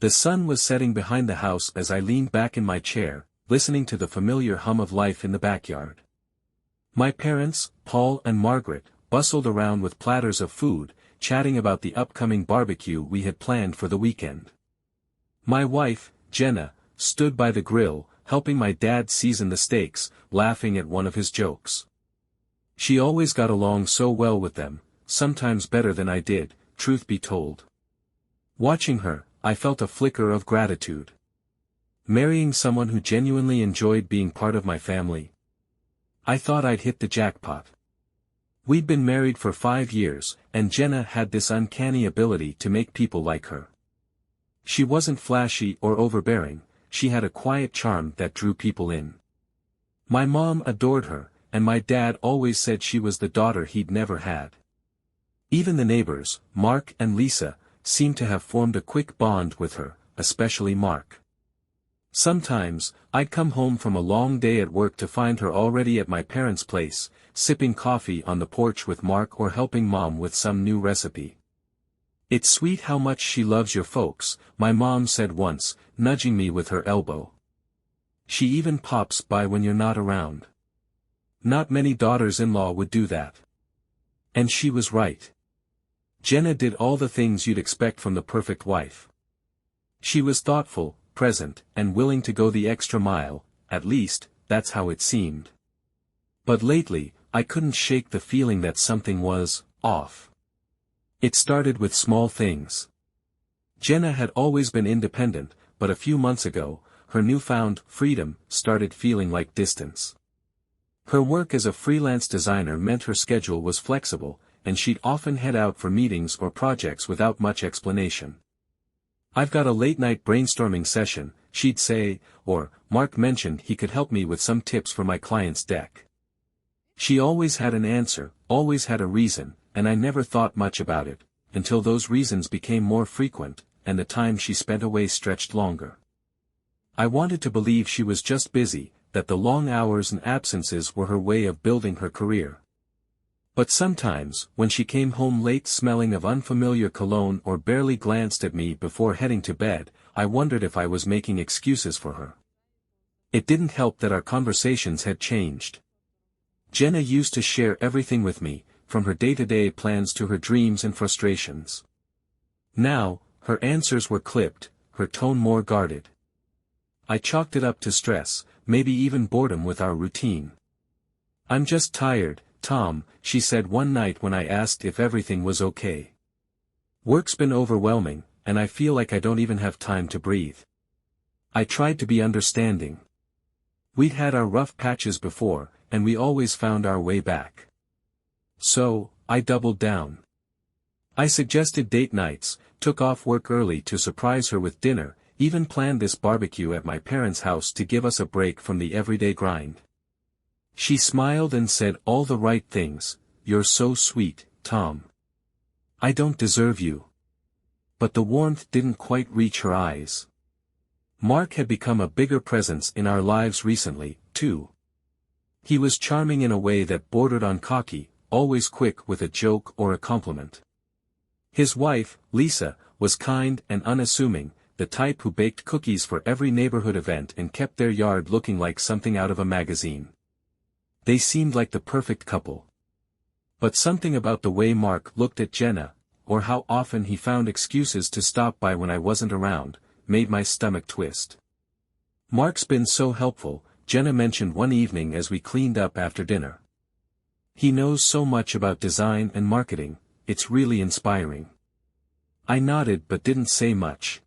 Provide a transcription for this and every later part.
The sun was setting behind the house as I leaned back in my chair, listening to the familiar hum of life in the backyard. My parents, Paul and Margaret, bustled around with platters of food, chatting about the upcoming barbecue we had planned for the weekend. My wife, Jenna, stood by the grill, helping my dad season the steaks, laughing at one of his jokes. She always got along so well with them, sometimes better than I did, truth be told. Watching her, I felt a flicker of gratitude. Marrying someone who genuinely enjoyed being part of my family. I thought I'd hit the jackpot. We'd been married for 5 years, and Jenna had this uncanny ability to make people like her. She wasn't flashy or overbearing, she had a quiet charm that drew people in. My mom adored her, and my dad always said she was the daughter he'd never had. Even the neighbors, Mark and Lisa, seemed to have formed a quick bond with her, especially Mark. Sometimes, I'd come home from a long day at work to find her already at my parents' place, sipping coffee on the porch with Mark or helping Mom with some new recipe. "It's sweet how much she loves your folks," my mom said once, nudging me with her elbow. "She even pops by when you're not around." Not many daughters-in-law would do that. And she was right. Jenna did all the things you'd expect from the perfect wife. She was thoughtful, present, and willing to go the extra mile, at least, that's how it seemed. But lately, I couldn't shake the feeling that something was off. It started with small things. Jenna had always been independent, but a few months ago, her newfound freedom started feeling like distance. Her work as a freelance designer meant her schedule was flexible, and she'd often head out for meetings or projects without much explanation. "I've got a late-night brainstorming session," she'd say, or, "Mark mentioned he could help me with some tips for my client's deck." She always had an answer, always had a reason, and I never thought much about it, until those reasons became more frequent, and the time she spent away stretched longer. I wanted to believe she was just busy, that the long hours and absences were her way of building her career. But sometimes, when she came home late smelling of unfamiliar cologne or barely glanced at me before heading to bed, I wondered if I was making excuses for her. It didn't help that our conversations had changed. Jenna used to share everything with me, from her day-to-day plans to her dreams and frustrations. Now, her answers were clipped, her tone more guarded. I chalked it up to stress, maybe even boredom with our routine. "I'm just tired, Tom," she said one night when I asked if everything was okay. "Work's been overwhelming, and I feel like I don't even have time to breathe." I tried to be understanding. We'd had our rough patches before, and we always found our way back. So, I doubled down. I suggested date nights, took off work early to surprise her with dinner, even planned this barbecue at my parents' house to give us a break from the everyday grind. She smiled and said all the right things. "You're so sweet, Tom. I don't deserve you." But the warmth didn't quite reach her eyes. Mark had become a bigger presence in our lives recently, too. He was charming in a way that bordered on cocky, always quick with a joke or a compliment. His wife, Lisa, was kind and unassuming, the type who baked cookies for every neighborhood event and kept their yard looking like something out of a magazine. They seemed like the perfect couple. But something about the way Mark looked at Jenna, or how often he found excuses to stop by when I wasn't around, made my stomach twist. "Mark's been so helpful," Jenna mentioned one evening as we cleaned up after dinner. "He knows so much about design and marketing, it's really inspiring." I nodded but didn't say much.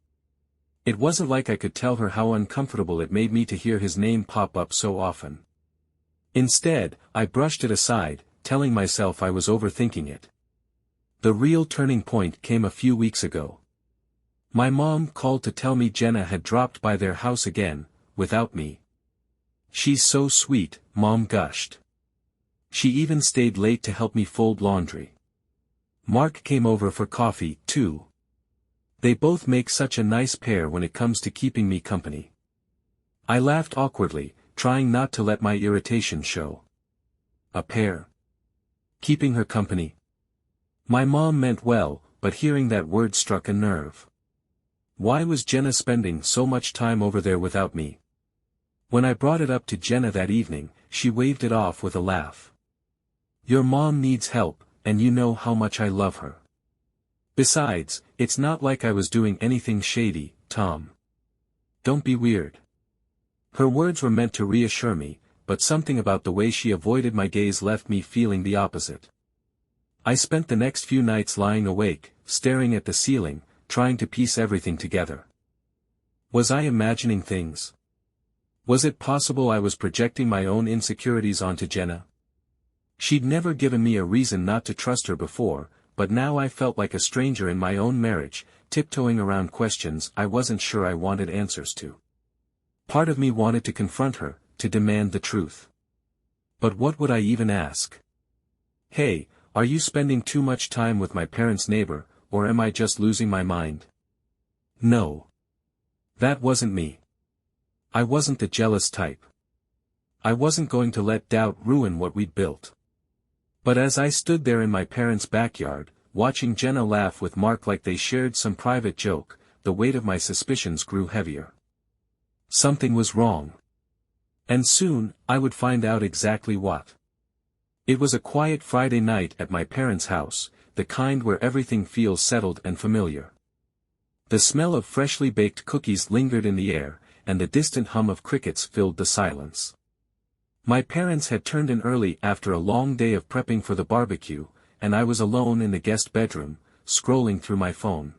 It wasn't like I could tell her how uncomfortable it made me to hear his name pop up so often. Instead, I brushed it aside, telling myself I was overthinking it. The real turning point came a few weeks ago. My mom called to tell me Jenna had dropped by their house again, without me. "She's so sweet," Mom gushed. "She even stayed late to help me fold laundry." Mark came over for coffee, too. They both make such a nice pair when it comes to keeping me company. I laughed awkwardly, trying not to let my irritation show. A pair. Keeping her company. My mom meant well, but hearing that word struck a nerve. Why was Jenna spending so much time over there without me? When I brought it up to Jenna that evening, she waved it off with a laugh. Your mom needs help, and you know how much I love her. Besides, it's not like I was doing anything shady, Tom. Don't be weird. Her words were meant to reassure me, but something about the way she avoided my gaze left me feeling the opposite. I spent the next few nights lying awake, staring at the ceiling, trying to piece everything together. Was I imagining things? Was it possible I was projecting my own insecurities onto Jenna? She'd never given me a reason not to trust her before, but now I felt like a stranger in my own marriage, tiptoeing around questions I wasn't sure I wanted answers to. Part of me wanted to confront her, to demand the truth. But what would I even ask? Hey, are you spending too much time with my parents' neighbor, or am I just losing my mind? No. That wasn't me. I wasn't the jealous type. I wasn't going to let doubt ruin what we'd built. But as I stood there in my parents' backyard, watching Jenna laugh with Mark like they shared some private joke, the weight of my suspicions grew heavier. Something was wrong. And soon, I would find out exactly what. It was a quiet Friday night at my parents' house, the kind where everything feels settled and familiar. The smell of freshly baked cookies lingered in the air, and the distant hum of crickets filled the silence. My parents had turned in early after a long day of prepping for the barbecue, and I was alone in the guest bedroom, scrolling through my phone.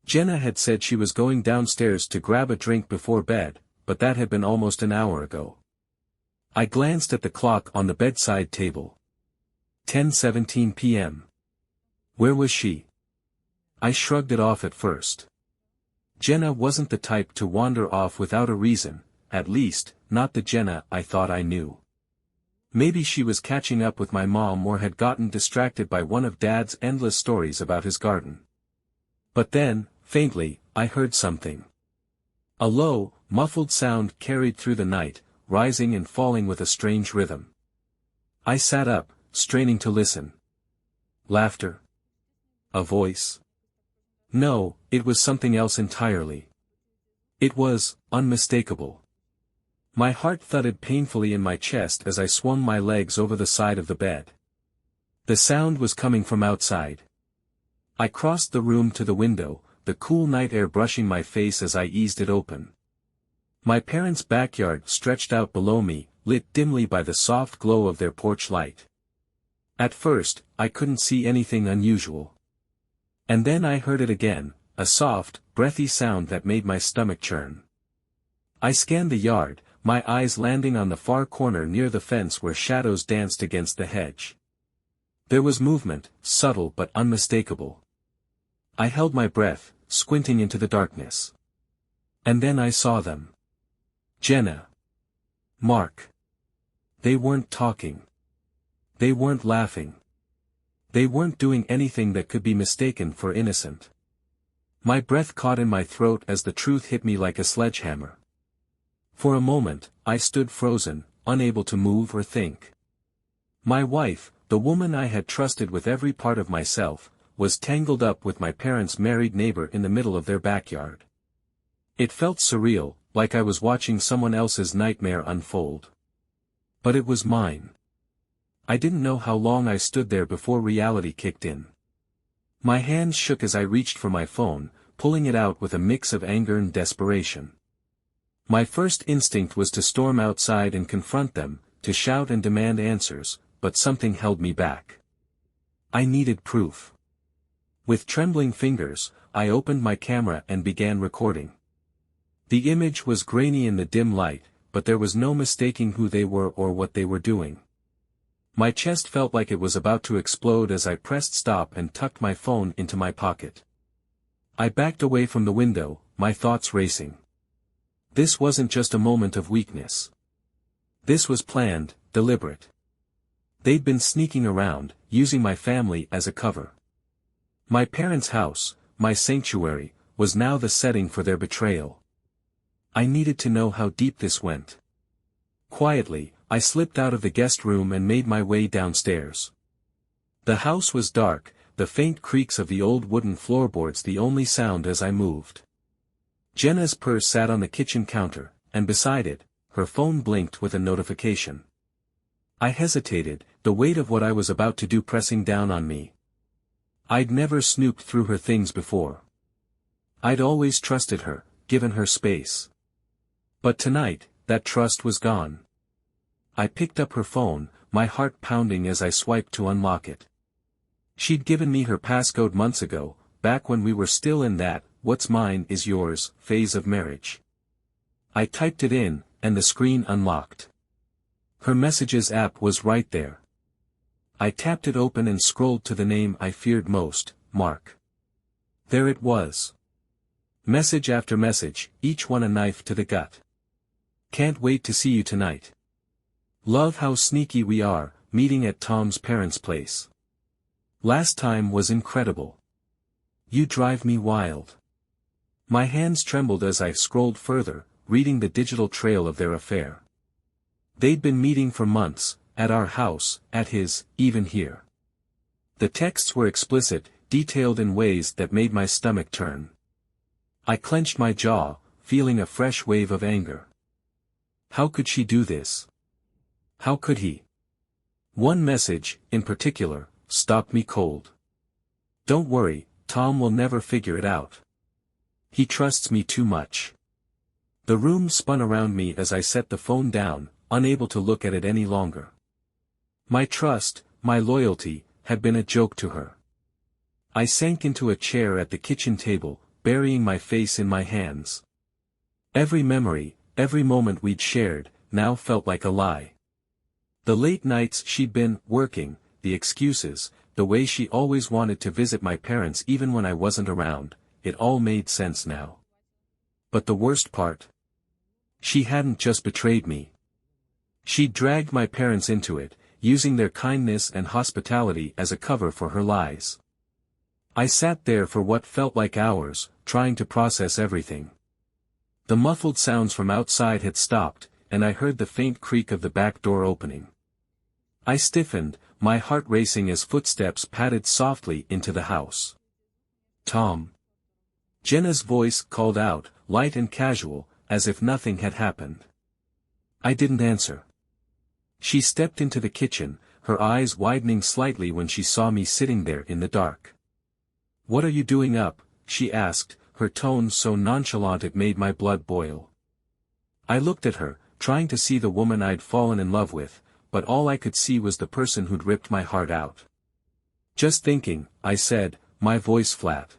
Jenna had said she was going downstairs to grab a drink before bed, but that had been almost an hour ago. I glanced at the clock on the bedside table. 10:17 p.m. Where was she? I shrugged it off at first. Jenna wasn't the type to wander off without a reason, at least, not the Jenna I thought I knew. Maybe she was catching up with my mom or had gotten distracted by one of Dad's endless stories about his garden. But then, faintly, I heard something. A low, muffled sound carried through the night, rising and falling with a strange rhythm. I sat up, straining to listen. Laughter? A voice? No, it was something else entirely. It was unmistakable. My heart thudded painfully in my chest as I swung my legs over the side of the bed. The sound was coming from outside. I crossed the room to the window, the cool night air brushing my face as I eased it open. My parents' backyard stretched out below me, lit dimly by the soft glow of their porch light. At first, I couldn't see anything unusual. And then I heard it again, a soft, breathy sound that made my stomach churn. I scanned the yard, my eyes landing on the far corner near the fence where shadows danced against the hedge. There was movement, subtle but unmistakable. I held my breath, squinting into the darkness. And then I saw them. Jenna. Mark. They weren't talking. They weren't laughing. They weren't doing anything that could be mistaken for innocent. My breath caught in my throat as the truth hit me like a sledgehammer. For a moment, I stood frozen, unable to move or think. My wife, the woman I had trusted with every part of myself, was tangled up with my parents' married neighbor in the middle of their backyard. It felt surreal, like I was watching someone else's nightmare unfold. But it was mine. I didn't know how long I stood there before reality kicked in. My hands shook as I reached for my phone, pulling it out with a mix of anger and desperation. My first instinct was to storm outside and confront them, to shout and demand answers, but something held me back. I needed proof. With trembling fingers, I opened my camera and began recording. The image was grainy in the dim light, but there was no mistaking who they were or what they were doing. My chest felt like it was about to explode as I pressed stop and tucked my phone into my pocket. I backed away from the window, my thoughts racing. This wasn't just a moment of weakness. This was planned, deliberate. They'd been sneaking around, using my family as a cover. My parents' house, my sanctuary, was now the setting for their betrayal. I needed to know how deep this went. Quietly, I slipped out of the guest room and made my way downstairs. The house was dark, the faint creaks of the old wooden floorboards the only sound as I moved. Jenna's purse sat on the kitchen counter, and beside it, her phone blinked with a notification. I hesitated, the weight of what I was about to do pressing down on me. I'd never snooped through her things before. I'd always trusted her, given her space. But tonight, that trust was gone. I picked up her phone, my heart pounding as I swiped to unlock it. She'd given me her passcode months ago, back when we were still in that, what's mine is yours, phase of marriage. I typed it in, and the screen unlocked. Her messages app was right there. I tapped it open and scrolled to the name I feared most, Mark. There it was. Message after message, each one a knife to the gut. Can't wait to see you tonight. Love how sneaky we are, meeting at Tom's parents' place. Last time was incredible. You drive me wild. My hands trembled as I scrolled further, reading the digital trail of their affair. They'd been meeting for months, at our house, at his, even here. The texts were explicit, detailed in ways that made my stomach turn. I clenched my jaw, feeling a fresh wave of anger. How could she do this? How could he? One message, in particular, stopped me cold. Don't worry, Tom will never figure it out. He trusts me too much. The room spun around me as I set the phone down, unable to look at it any longer. My trust, my loyalty, had been a joke to her. I sank into a chair at the kitchen table, burying my face in my hands. Every memory, every moment we'd shared, now felt like a lie. The late nights she'd been working, the excuses, the way she always wanted to visit my parents even when I wasn't around, it all made sense now. But the worst part? She hadn't just betrayed me. She'd dragged my parents into it, using their kindness and hospitality as a cover for her lies. I sat there for what felt like hours, trying to process everything. The muffled sounds from outside had stopped, and I heard the faint creak of the back door opening. I stiffened, my heart racing as footsteps padded softly into the house. Tom. Jenna's voice called out, light and casual, as if nothing had happened. I didn't answer. She stepped into the kitchen, her eyes widening slightly when she saw me sitting there in the dark. "What are you doing up?" she asked, her tone so nonchalant it made my blood boil. I looked at her, trying to see the woman I'd fallen in love with, but all I could see was the person who'd ripped my heart out. "Just thinking," I said, my voice flat.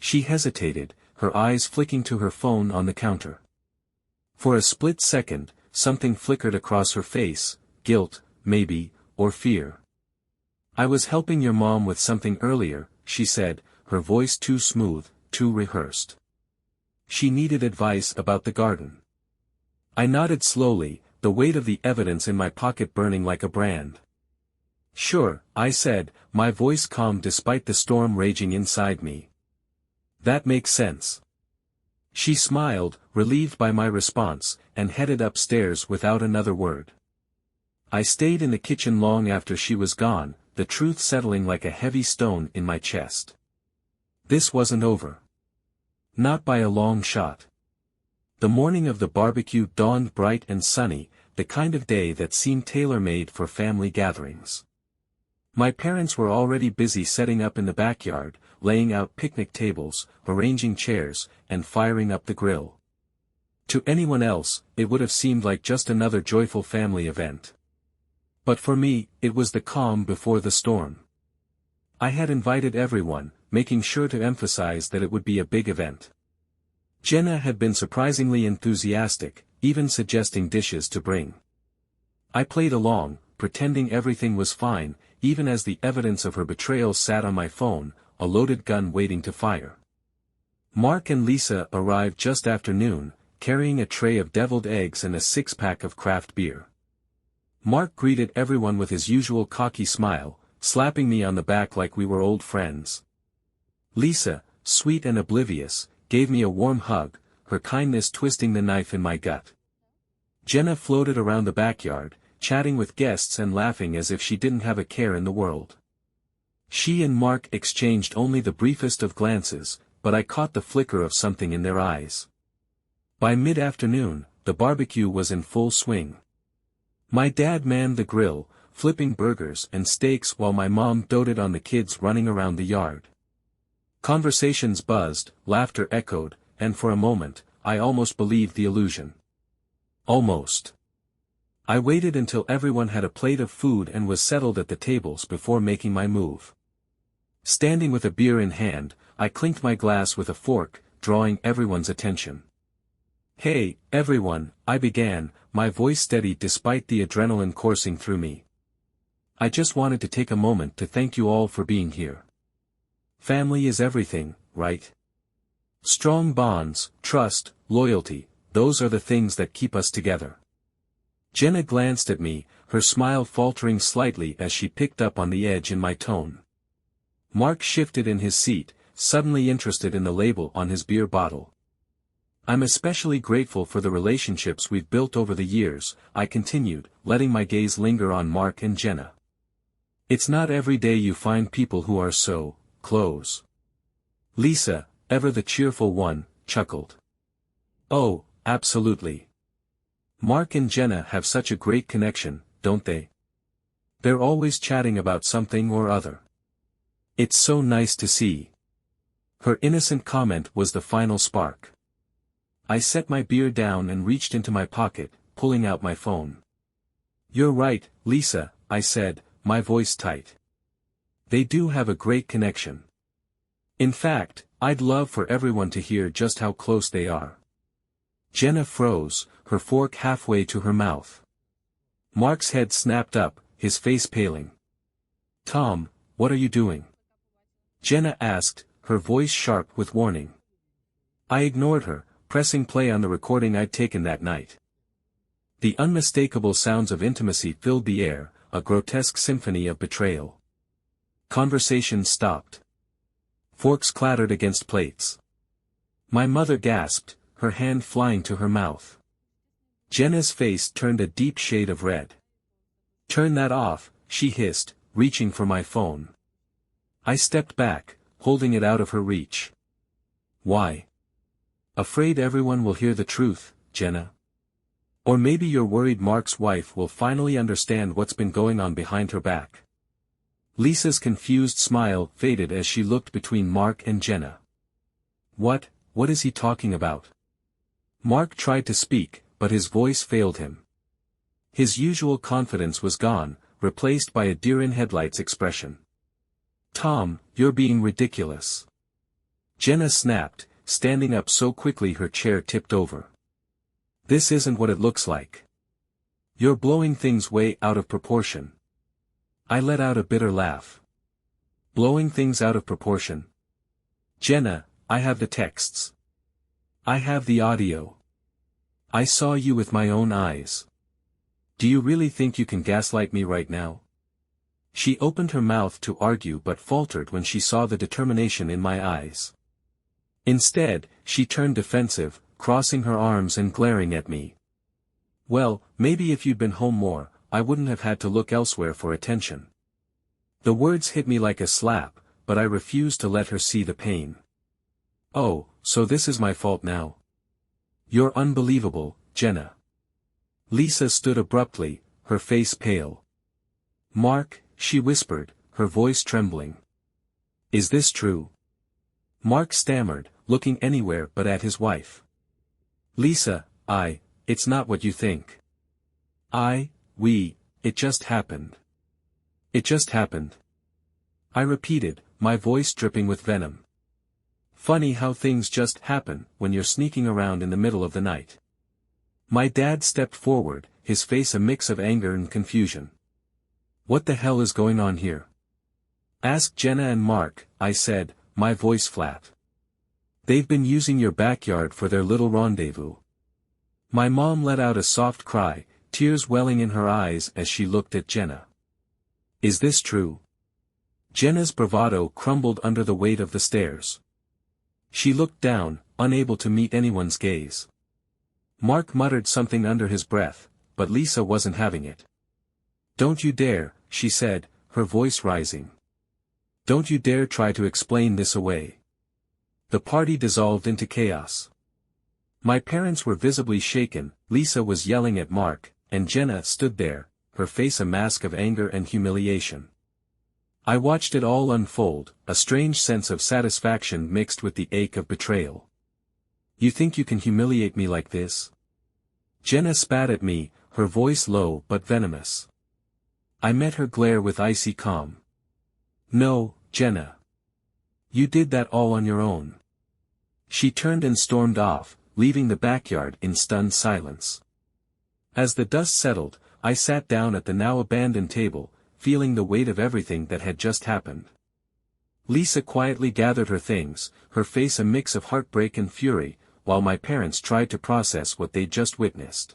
She hesitated, her eyes flicking to her phone on the counter. For a split second, something flickered across her face, guilt, maybe, or fear. "I was helping your mom with something earlier," she said, her voice too smooth, too rehearsed. She needed advice about the garden. I nodded slowly, the weight of the evidence in my pocket burning like a brand. "Sure," I said, my voice calm despite the storm raging inside me. "That makes sense." She smiled, relieved by my response, and headed upstairs without another word. I stayed in the kitchen long after she was gone, the truth settling like a heavy stone in my chest. This wasn't over. Not by a long shot. The morning of the barbecue dawned bright and sunny, the kind of day that seemed tailor-made for family gatherings. My parents were already busy setting up in the backyard, laying out picnic tables, arranging chairs, and firing up the grill. To anyone else, it would have seemed like just another joyful family event. But for me, it was the calm before the storm. I had invited everyone, making sure to emphasize that it would be a big event. Jenna had been surprisingly enthusiastic, even suggesting dishes to bring. I played along, pretending everything was fine, even as the evidence of her betrayal sat on my phone, a loaded gun waiting to fire. Mark and Lisa arrived just after noon, carrying a tray of deviled eggs and a six-pack of craft beer. Mark greeted everyone with his usual cocky smile, slapping me on the back like we were old friends. Lisa, sweet and oblivious, gave me a warm hug, her kindness twisting the knife in my gut. Jenna floated around the backyard, chatting with guests and laughing as if she didn't have a care in the world. She and Mark exchanged only the briefest of glances, but I caught the flicker of something in their eyes. By mid-afternoon, the barbecue was in full swing. My dad manned the grill, flipping burgers and steaks while my mom doted on the kids running around the yard. Conversations buzzed, laughter echoed, and for a moment, I almost believed the illusion. Almost. I waited until everyone had a plate of food and was settled at the tables before making my move. Standing with a beer in hand, I clinked my glass with a fork, drawing everyone's attention. "Hey, everyone," I began, my voice steady despite the adrenaline coursing through me. "I just wanted to take a moment to thank you all for being here. Family is everything, right? Strong bonds, trust, loyalty, those are the things that keep us together." Jenna glanced at me, her smile faltering slightly as she picked up on the edge in my tone. Mark shifted in his seat, suddenly interested in the label on his beer bottle. "I'm especially grateful for the relationships we've built over the years," I continued, letting my gaze linger on Mark and Jenna. "It's not every day you find people who are so close." Lisa, ever the cheerful one, chuckled. "Oh, absolutely. Mark and Jenna have such a great connection, don't they? They're always chatting about something or other. It's so nice to see." Her innocent comment was the final spark. I set my beer down and reached into my pocket, pulling out my phone. "You're right, Lisa," I said, my voice tight. "They do have a great connection. In fact, I'd love for everyone to hear just how close they are." Jenna froze, her fork halfway to her mouth. Mark's head snapped up, his face paling. "Tom, what are you doing?" Jenna asked, her voice sharp with warning. I ignored her, pressing play on the recording I'd taken that night. The unmistakable sounds of intimacy filled the air, a grotesque symphony of betrayal. Conversation stopped. Forks clattered against plates. My mother gasped, her hand flying to her mouth. Jenna's face turned a deep shade of red. "Turn that off," she hissed, reaching for my phone. I stepped back, holding it out of her reach. "Why?" "Afraid everyone will hear the truth, Jenna. Or maybe you're worried Mark's wife will finally understand what's been going on behind her back." Lisa's confused smile faded as she looked between Mark and Jenna. What is he talking about?" Mark tried to speak, but his voice failed him. His usual confidence was gone, replaced by a deer-in-headlights expression. "Tom, you're being ridiculous." Jenna snapped, standing up so quickly her chair tipped over. "This isn't what it looks like. You're blowing things way out of proportion." I let out a bitter laugh. "Blowing things out of proportion? Jenna, I have the texts. I have the audio. I saw you with my own eyes. Do you really think you can gaslight me right now?" She opened her mouth to argue but faltered when she saw the determination in my eyes. Instead, she turned defensive, crossing her arms and glaring at me. "Well, maybe if you'd been home more, I wouldn't have had to look elsewhere for attention." The words hit me like a slap, but I refused to let her see the pain. "Oh, so this is my fault now? You're unbelievable, Jenna." Lisa stood abruptly, her face pale. "Mark," she whispered, her voice trembling. "Is this true?" Mark stammered, looking anywhere but at his wife. "Lisa, it's not what you think. It just happened. It just happened." I repeated, my voice dripping with venom. "Funny how things just happen when you're sneaking around in the middle of the night." My dad stepped forward, his face a mix of anger and confusion. "What the hell is going on here?" "Ask Jenna and Mark," I said, my voice flat. "They've been using your backyard for their little rendezvous." My mom let out a soft cry, tears welling in her eyes as she looked at Jenna. "Is this true?" Jenna's bravado crumbled under the weight of the stares. She looked down, unable to meet anyone's gaze. Mark muttered something under his breath, but Lisa wasn't having it. "Don't you dare," she said, her voice rising. "Don't you dare try to explain this away. The party dissolved into chaos. My parents were visibly shaken, Lisa was yelling at Mark, and Jenna stood there, her face a mask of anger and humiliation. I watched it all unfold, a strange sense of satisfaction mixed with the ache of betrayal. You think you can humiliate me like this? Jenna spat at me, her voice low but venomous. I met her glare with icy calm. No, Jenna. You did that all on your own. She turned and stormed off, leaving the backyard in stunned silence. As the dust settled, I sat down at the now abandoned table, feeling the weight of everything that had just happened. Lisa quietly gathered her things, her face a mix of heartbreak and fury, while my parents tried to process what they'd just witnessed.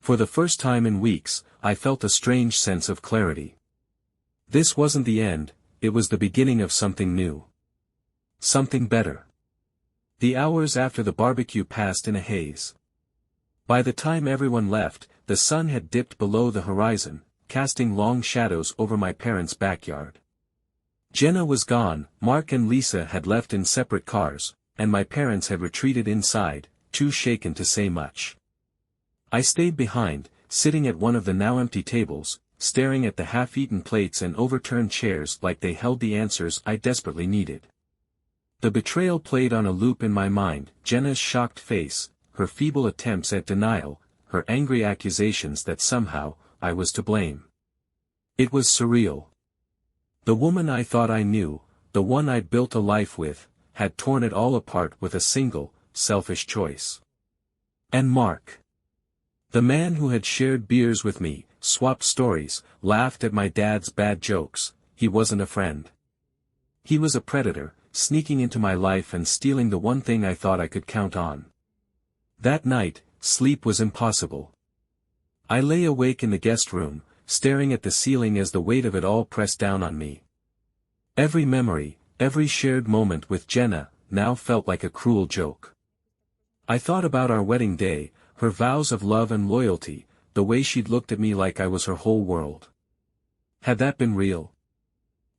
For the first time in weeks, I felt a strange sense of clarity. This wasn't the end, it was the beginning of something new. Something better. The hours after the barbecue passed in a haze. By the time everyone left, the sun had dipped below the horizon, casting long shadows over my parents' backyard. Jenna was gone, Mark and Lisa had left in separate cars, and my parents had retreated inside, too shaken to say much. I stayed behind, sitting at one of the now empty tables, staring at the half-eaten plates and overturned chairs like they held the answers I desperately needed. The betrayal played on a loop in my mind, Jenna's shocked face, her feeble attempts at denial, her angry accusations that somehow, I was to blame. It was surreal. The woman I thought I knew, the one I'd built a life with, had torn it all apart with a single, selfish choice. And Mark. The man who had shared beers with me, swapped stories, laughed at my dad's bad jokes, he wasn't a friend. He was a predator, sneaking into my life and stealing the one thing I thought I could count on. That night, sleep was impossible. I lay awake in the guest room, staring at the ceiling as the weight of it all pressed down on me. Every memory, every shared moment with Jenna, now felt like a cruel joke. I thought about our wedding day, her vows of love and loyalty, the way she'd looked at me like I was her whole world. Had that been real?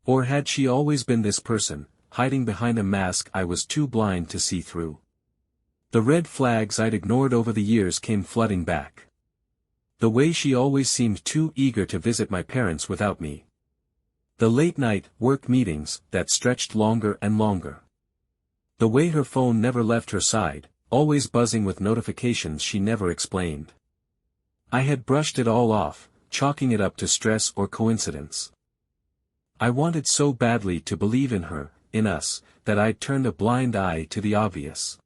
Or had she always been this person, hiding behind a mask I was too blind to see through? The red flags I'd ignored over the years came flooding back. The way she always seemed too eager to visit my parents without me. The late-night, work meetings, that stretched longer and longer. The way her phone never left her side, always buzzing with notifications she never explained. I had brushed it all off, chalking it up to stress or coincidence. I wanted so badly to believe in her, in us, that I'd turned a blind eye to the obvious.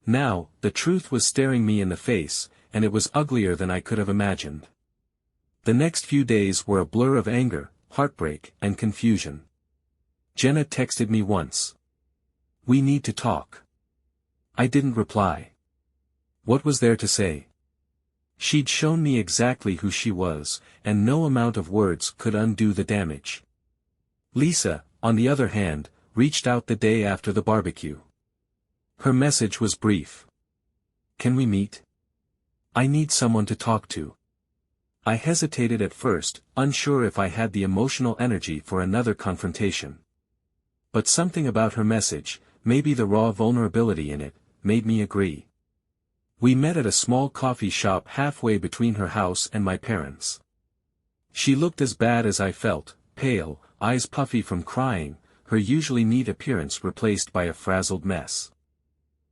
Now, the truth was staring me in the face, and it was uglier than I could have imagined. The next few days were a blur of anger, heartbreak, and confusion. Jenna texted me once. "We need to talk." I didn't reply. What was there to say? She'd shown me exactly who she was, and no amount of words could undo the damage. Lisa, on the other hand, reached out the day after the barbecue. Her message was brief. "Can we meet? I need someone to talk to." I hesitated at first, unsure if I had the emotional energy for another confrontation. But something about her message, maybe the raw vulnerability in it, made me agree. We met at a small coffee shop halfway between her house and my parents'. She looked as bad as I felt, pale, eyes puffy from crying, her usually neat appearance replaced by a frazzled mess.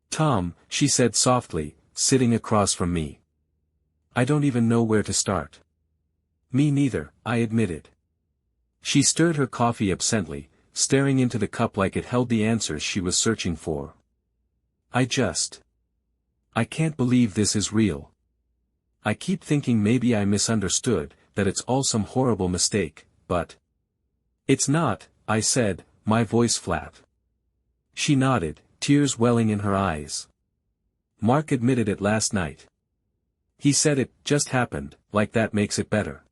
"Tom," she said softly, sitting across from me. "I don't even know where to start." "Me neither," I admitted. She stirred her coffee absently, staring into the cup like it held the answers she was searching for. I can't believe this is real. I keep thinking maybe I misunderstood, that it's all some horrible mistake, but it's not," I said, my voice flat. She nodded, tears welling in her eyes. "Mark admitted it last night. He said it just happened, like that makes it better.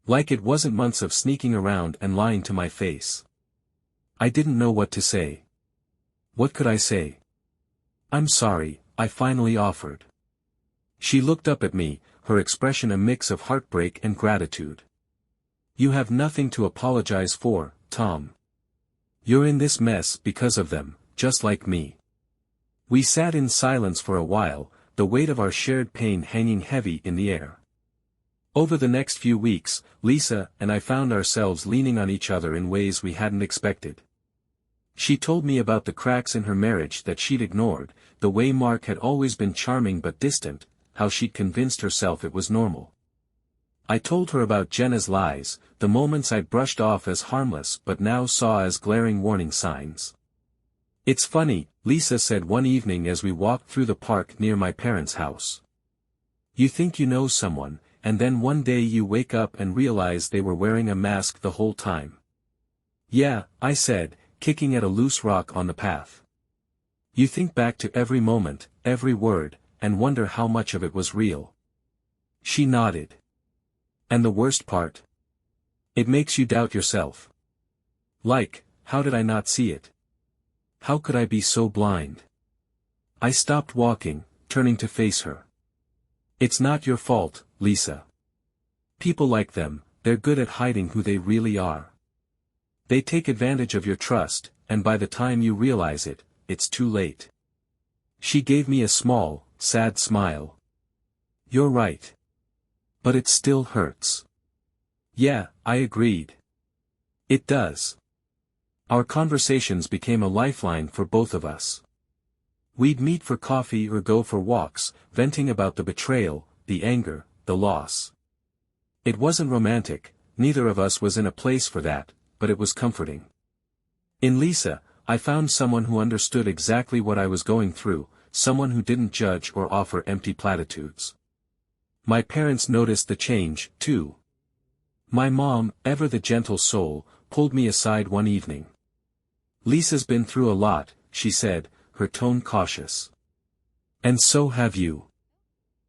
Like it wasn't months of sneaking around and lying to my face." I didn't know what to say. What could I say? "I'm sorry," I finally offered. She looked up at me, her expression a mix of heartbreak and gratitude. "You have nothing to apologize for, Tom. You're in this mess because of them, just like me. We sat in silence for a while, the weight of our shared pain hanging heavy in the air. Over the next few weeks, Lisa and I found ourselves leaning on each other in ways we hadn't expected. She told me about the cracks in her marriage that she'd ignored, the way Mark had always been charming but distant, how she'd convinced herself it was normal. I told her about Jenna's lies, the moments I'd brushed off as harmless but now saw as glaring warning signs. "It's funny," Lisa said one evening as we walked through the park near my parents' house. "You think you know someone, and then one day you wake up and realize they were wearing a mask the whole time." "Yeah," I said, kicking at a loose rock on the path. "You think back to every moment, every word, and wonder how much of it was real." She nodded. "And the worst part? It makes you doubt yourself. Like, how did I not see it? How could I be so blind?" I stopped walking, turning to face her. "It's not your fault, Lisa. People like them, they're good at hiding who they really are. They take advantage of your trust, and by the time you realize it, it's too late." She gave me a small, sad smile. "You're right. But it still hurts." "Yeah," I agreed. "It does." Our conversations became a lifeline for both of us. We'd meet for coffee or go for walks, venting about the betrayal, the anger, the loss. It wasn't romantic, neither of us was in a place for that, but it was comforting. In Lisa, I found someone who understood exactly what I was going through, someone who didn't judge or offer empty platitudes. My parents noticed the change, too. My mom, ever the gentle soul, pulled me aside one evening. "Lisa's been through a lot," she said, her tone cautious. "And so have you.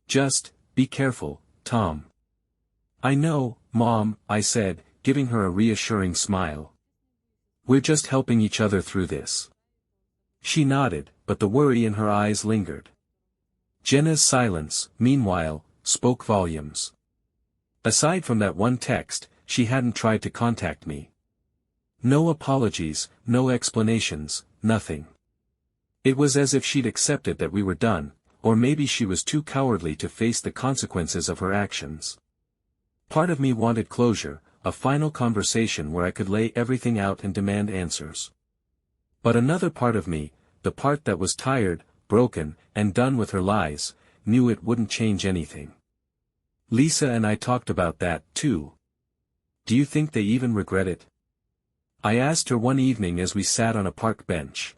Just, be careful, Tom." "I know, Mom," I said, giving her a reassuring smile. "We're just helping each other through this." She nodded, but the worry in her eyes lingered. Jenna's silence, meanwhile, spoke volumes. Aside from that one text, she hadn't tried to contact me. No apologies, no explanations, nothing. It was as if she'd accepted that we were done, or maybe she was too cowardly to face the consequences of her actions. Part of me wanted closure, a final conversation where I could lay everything out and demand answers. But another part of me, the part that was tired, broken, and done with her lies, knew it wouldn't change anything. Lisa and I talked about that, too. "Do you think they even regret it?" I asked her one evening as we sat on a park bench.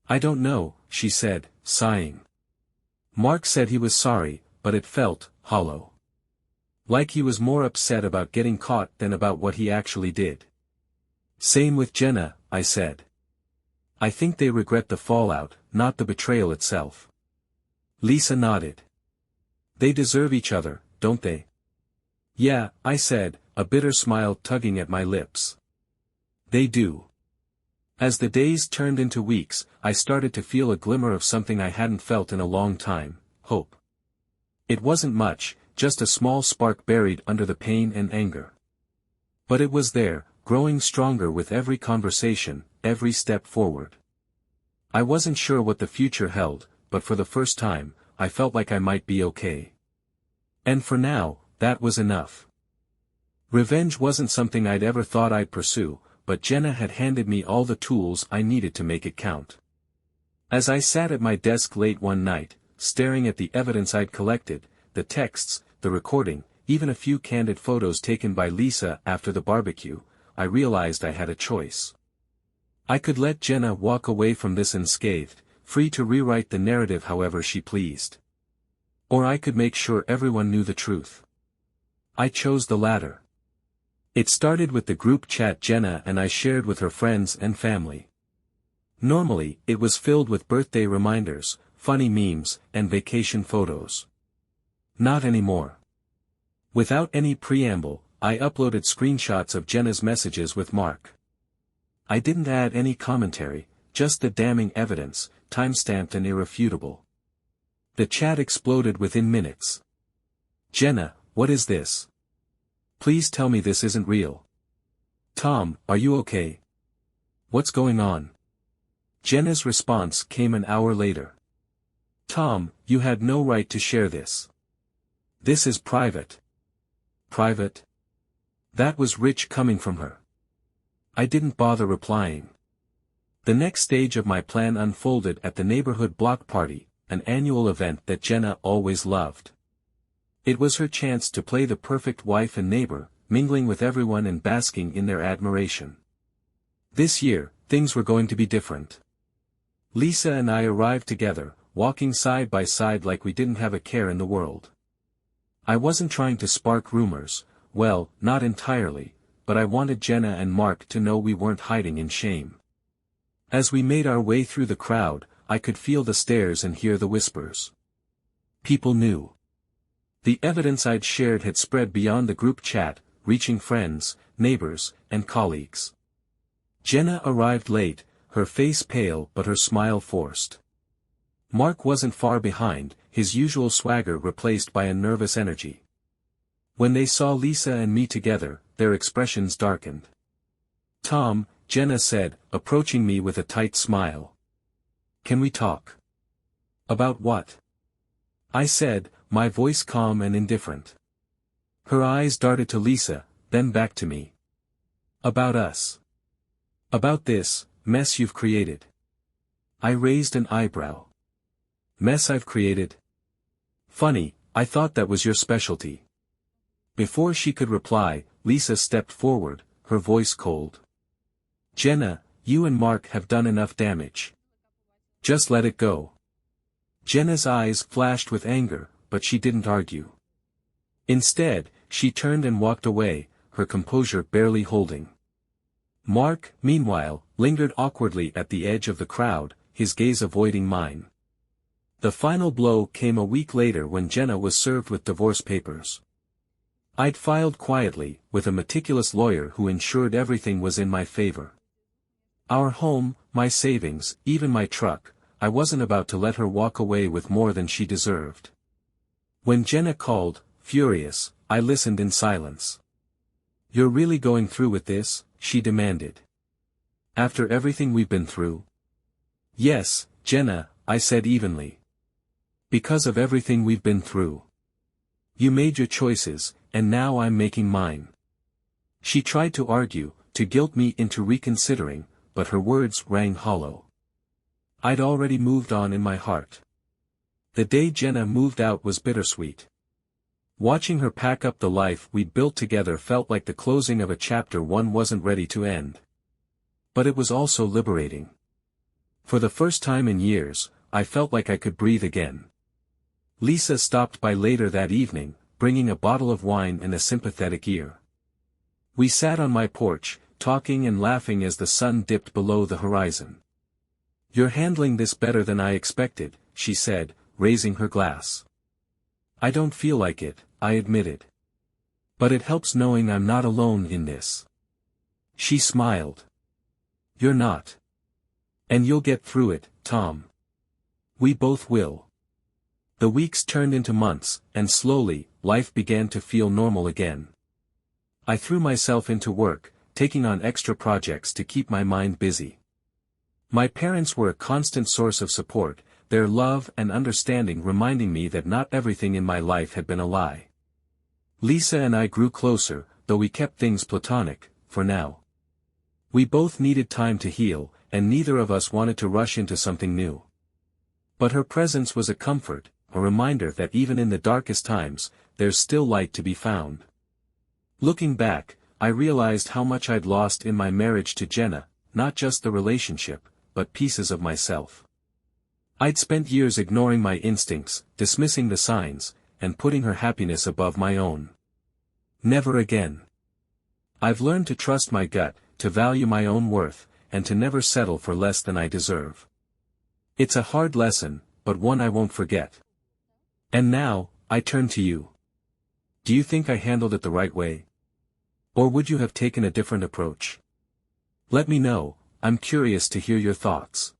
"I don't know," she said, sighing. "Mark said he was sorry, but it felt hollow. Like he was more upset about getting caught than about what he actually did." "Same with Jenna," I said. "I think they regret the fallout, not the betrayal itself." Lisa nodded. "They deserve each other, don't they?" "Yeah," I said, a bitter smile tugging at my lips. "They do." As the days turned into weeks, I started to feel a glimmer of something I hadn't felt in a long time, hope. It wasn't much, just a small spark buried under the pain and anger. But it was there, growing stronger with every conversation, every step forward. I wasn't sure what the future held, but for the first time, I felt like I might be okay. And for now, that was enough. Revenge wasn't something I'd ever thought I'd pursue, but Jenna had handed me all the tools I needed to make it count. As I sat at my desk late one night, staring at the evidence I'd collected, the texts, the recording, even a few candid photos taken by Lisa after the barbecue, I realized I had a choice. I could let Jenna walk away from this unscathed, free to rewrite the narrative however she pleased. Or I could make sure everyone knew the truth. I chose the latter. It started with the group chat Jenna and I shared with her friends and family. Normally, it was filled with birthday reminders, funny memes, and vacation photos. Not anymore. Without any preamble, I uploaded screenshots of Jenna's messages with Mark. I didn't add any commentary, just the damning evidence, timestamped and irrefutable. The chat exploded within minutes. "Jenna, what is this? Please tell me this isn't real. Tom, are you okay? What's going on? Jenna's response came an hour later. Tom, you had no right to share this. This is private. Private? That was rich coming from her. I didn't bother replying. The next stage of my plan unfolded at the neighborhood block party, an annual event that Jenna always loved. It was her chance to play the perfect wife and neighbor, mingling with everyone and basking in their admiration. This year, things were going to be different. Lisa and I arrived together, walking side by side like we didn't have a care in the world. I wasn't trying to spark rumors, well, not entirely, but I wanted Jenna and Mark to know we weren't hiding in shame. As we made our way through the crowd, I could feel the stares and hear the whispers. People knew. The evidence I'd shared had spread beyond the group chat, reaching friends, neighbors, and colleagues. Jenna arrived late, her face pale but her smile forced. Mark wasn't far behind, his usual swagger replaced by a nervous energy. When they saw Lisa and me together, their expressions darkened. Tom, Jenna said, approaching me with a tight smile. Can we talk? About what? I said, my voice calm and indifferent. Her eyes darted to Lisa, then back to me. About us. About this mess you've created. I raised an eyebrow. Mess I've created? Funny, I thought that was your specialty. Before she could reply, Lisa stepped forward, her voice cold. Jenna, you and Mark have done enough damage. Just let it go. Jenna's eyes flashed with anger, but she didn't argue. Instead, she turned and walked away, her composure barely holding. Mark, meanwhile, lingered awkwardly at the edge of the crowd, his gaze avoiding mine. The final blow came a week later when Jenna was served with divorce papers. I'd filed quietly, with a meticulous lawyer who ensured everything was in my favor. Our home, my savings, even my truck, I wasn't about to let her walk away with more than she deserved. When Jenna called, furious, I listened in silence. You're really going through with this? She demanded. After everything we've been through? Yes, Jenna, I said evenly. Because of everything we've been through. You made your choices, and now I'm making mine. She tried to argue, to guilt me into reconsidering, but her words rang hollow. I'd already moved on in my heart. The day Jenna moved out was bittersweet. Watching her pack up the life we'd built together felt like the closing of a chapter one wasn't ready to end. But it was also liberating. For the first time in years, I felt like I could breathe again. Lisa stopped by later that evening, bringing a bottle of wine and a sympathetic ear. We sat on my porch, talking and laughing as the sun dipped below the horizon. You're handling this better than I expected, she said, raising her glass. I don't feel like it, I admitted. But it helps knowing I'm not alone in this. She smiled. You're not. And you'll get through it, Tom. We both will. The weeks turned into months, and slowly, life began to feel normal again. I threw myself into work, taking on extra projects to keep my mind busy. My parents were a constant source of support, their love and understanding reminding me that not everything in my life had been a lie. Lisa and I grew closer, though we kept things platonic, for now. We both needed time to heal, and neither of us wanted to rush into something new. But her presence was a comfort, a reminder that even in the darkest times, there's still light to be found. Looking back, I realized how much I'd lost in my marriage to Jenna, not just the relationship, but pieces of myself. I'd spent years ignoring my instincts, dismissing the signs, and putting her happiness above my own. Never again. I've learned to trust my gut, to value my own worth, and to never settle for less than I deserve. It's a hard lesson, but one I won't forget. And now, I turn to you. Do you think I handled it the right way? Or would you have taken a different approach? Let me know, I'm curious to hear your thoughts.